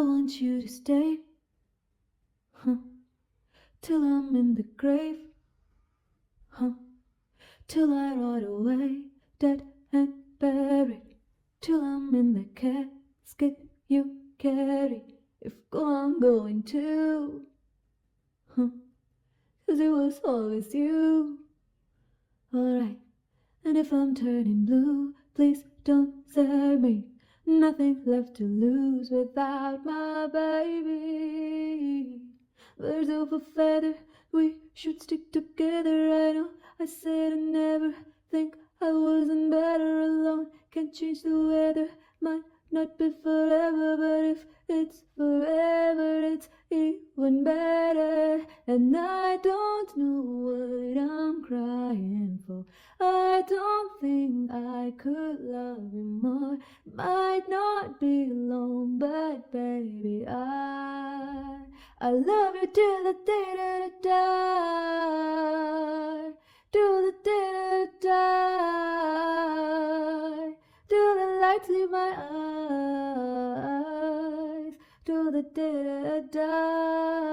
want you to stay, huh, till I'm in the grave, huh, till I rot away, dead and buried, till I'm in the casket you carry. If I'm going to, huh, 'cause it was always you. Alright, and if I'm turning blue, please don't save me. Nothing left to lose without my baby. Birds of a feather, we should stick together. I know I said I never think I wasn't better alone. Can't change the weather, might not be forever, but if it's forever, it's even better. And I don't know what I'm crying for. I don't think I could love you more. Might not be long, but baby, I love you till the day that I die, till the day that I die, till the lights leave my eyes, till the day that I die.